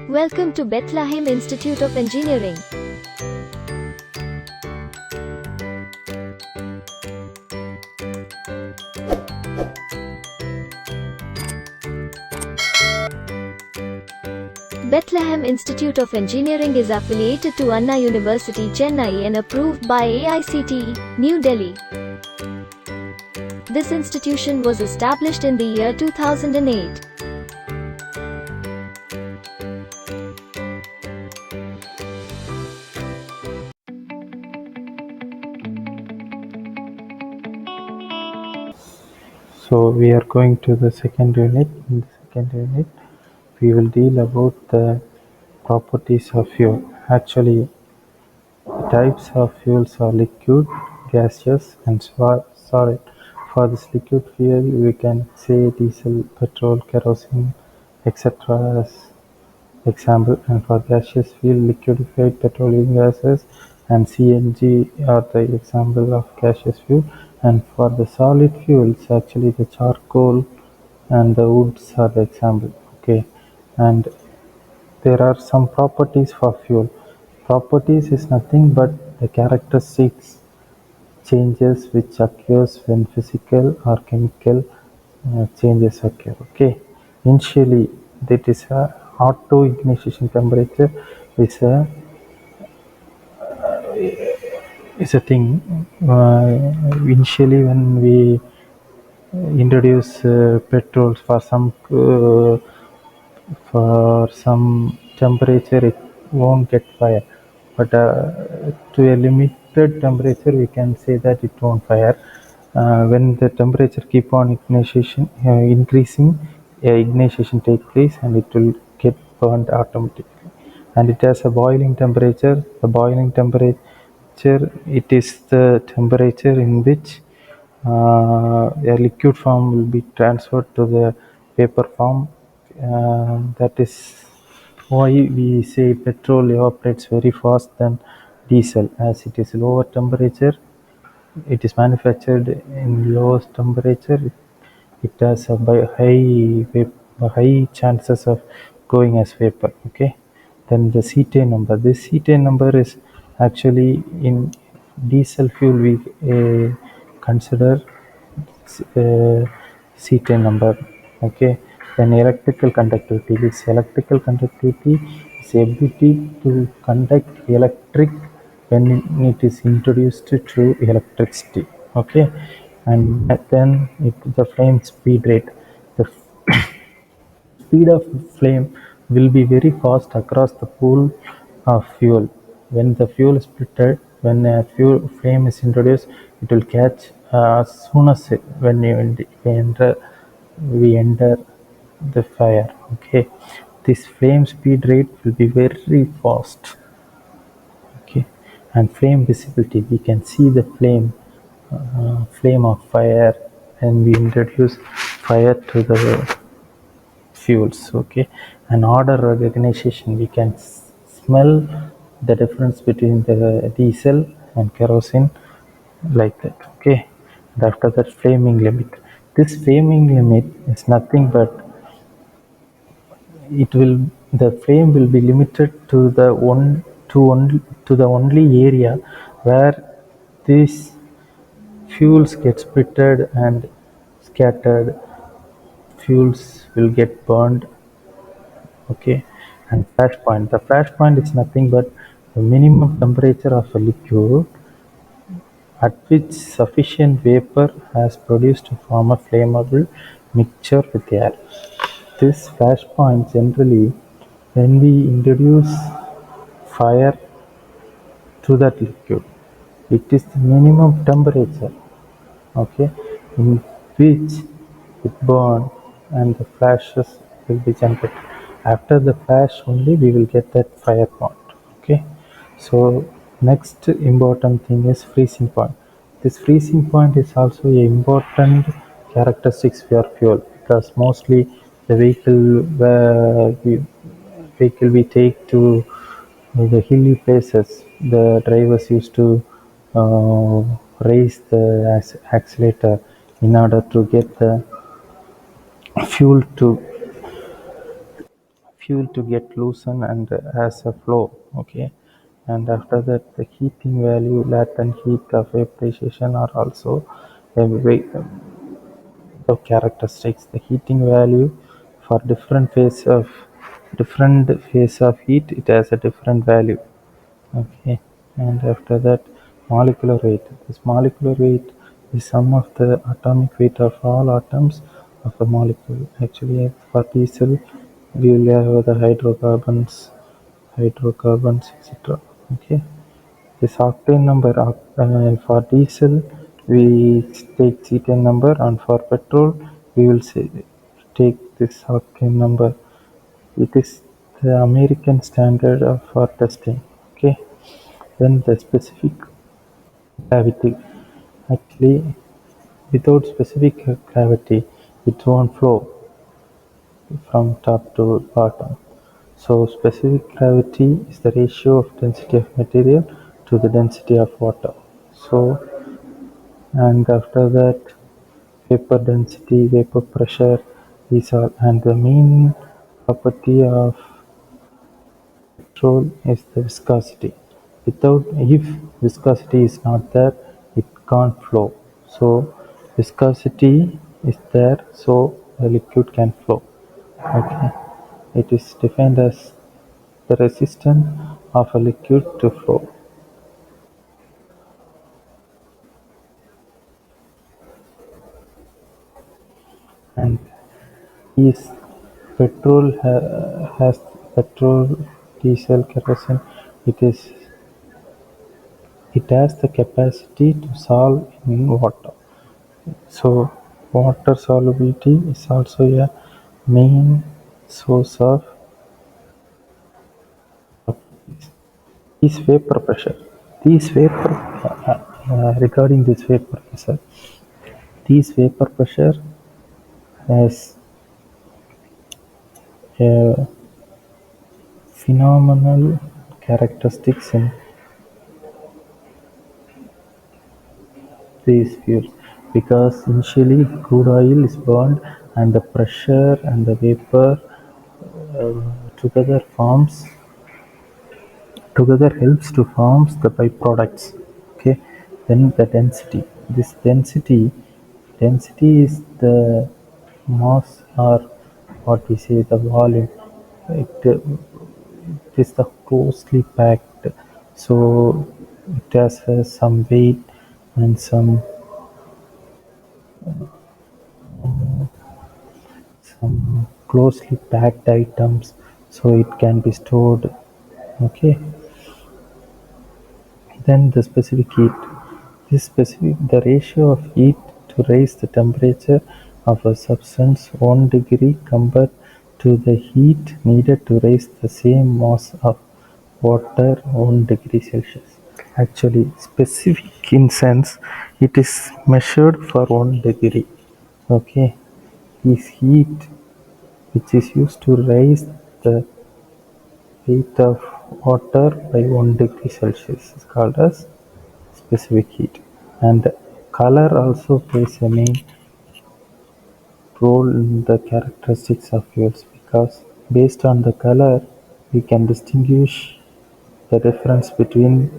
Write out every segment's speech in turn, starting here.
Welcome to Bethlahem Institute of Engineering. Bethlahem Institute of Engineering is affiliated to Anna University, Chennai and approved by AICTE, New Delhi. This institution was established in the year 2008. So we are going to the second unit. In the second unit, we will deal about the properties of fuel. Actually, the types of fuels are liquid, gaseous, and solid. For this liquid fuel, we can say diesel, petrol, kerosene, etc. as example. And for gaseous fuel, liquefied petroleum gases and CNG are the example of gaseous fuel. And for the solid fuels, actually the charcoal and the woods are the example. Okay, and there are some properties for fuel. Properties is nothing but the characteristics changes which occurs when physical or chemical changes occur. Okay, initially that is a auto ignition temperature is a thing. Initially when we introduce petrols for some temperature, it won't get fire, but to a limited temperature we can say that it won't fire. When the temperature keep on increasing, ignition take place and it will get burned automatically. And it has a boiling temperature. The boiling temperature, it is the temperature in which a liquid form will be transferred to the vapor form. That is why we say petrol evaporates very fast than diesel, as it is lower temperature. It is manufactured in lowest temperature. It has a high chances of going as vapor. Okay, then the cetane number. This cetane number is actually in diesel fuel. We consider cetane number. Okay, then electrical conductivity. This electrical conductivity is ability to conduct electric when it is introduced through electricity. Okay, and then the flame speed rate. The speed of flame will be very fast across the pool of fuel. When the fuel is splitted, when a flame is introduced, it will catch as soon as when we enter the fire. Okay, this flame speed rate will be very fast. Okay, and flame visibility, we can see the flame of fire, and we introduce fire to the fuels. Okay, and order recognition, we can smell the difference between the diesel and kerosene, like that. Okay, and after that, flaming limit. This flaming limit is nothing but the flame will be limited to the only area where these fuels get splitted and scattered. Fuels will get burned. Okay, and flash point. The flash point is nothing but the minimum temperature of a liquid at which sufficient vapor has produced to form a flammable mixture with air. This flash point, generally when we introduce fire to that liquid, it is the minimum temperature, okay, in which it burn and the flashes will be generated. After the flash only we will get that fire point. Okay, so next important thing is freezing point. This freezing point is also a important characteristics for fuel, because mostly the vehicle we take to the hilly places, the drivers used to raise the accelerator in order to get the fuel fuel to get loosened and has a flow. Okay, and after that the heating value, latent heat of vaporization are also a way of characteristics. The heating value for different phase of heat, it has a different value. Okay, and after that, molecular weight. This molecular weight is sum of the atomic weight of all atoms of the molecule. Actually, for diesel, we will have the hydrocarbons, etc. Okay, this octane number for diesel, we take cetane number, and for petrol, we will take this octane number. It is the American standard for testing. Okay, then the specific gravity. Actually, without specific gravity, it won't flow from top to bottom. So specific gravity is the ratio of density of material to the density of water. So, and after that, vapor density, vapor pressure, these are, and the main property of petrol is the viscosity. If viscosity is not there, it can't flow. So viscosity is there, so the liquid can flow. Okay, it is defined as the resistance of a liquid to flow. And is has petrol, diesel, kerosene. It is it has the capacity to solve in water. So water solubility is also a main source of this vapor pressure. These vapor regarding this vapor pressure, these vapor pressure has a phenomenal characteristics in these fuels, because initially crude oil is burned and the pressure and the vapor together forms together helps to forms the byproducts. Okay, then the density, this density is the mass, or what we say, the volume. It is the closely packed, so it has some weight and some closely packed items, so it can be stored. Okay, then the specific heat. The ratio of heat to raise the temperature of a substance 1 degree compared to the heat needed to raise the same mass of water 1 degree Celsius. Actually, specific in sense, it is measured for 1 degree. Okay, this heat which is used to raise the heat of water by 1 degree Celsius is called as specific heat. And color also plays a main role in the characteristics of fuels, because based on the color we can distinguish the difference between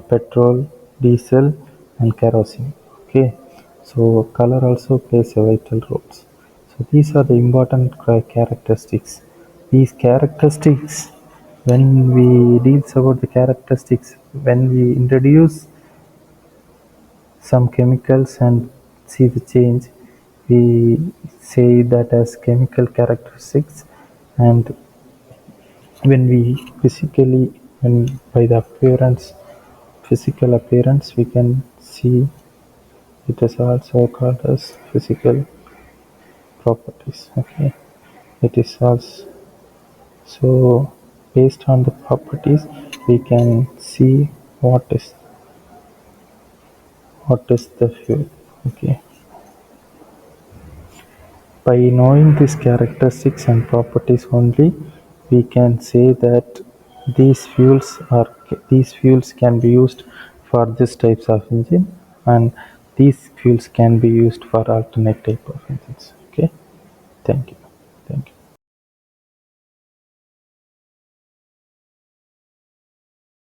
petrol, diesel and kerosene. Okay, so color also plays a vital role. So these are the important characteristics. These characteristics, when we deals about the characteristics, when we introduce some chemicals and see the change, we say that as chemical characteristics. And when we physically, when by the physical appearance, we can see it is also called as physical properties. Okay, it is also, so based on the properties we can see what is the fuel. Okay, by knowing these characteristics and properties only, we can say that these fuels can be used for this types of engine, and these fuels can be used for alternate type of engines. Okay, thank you.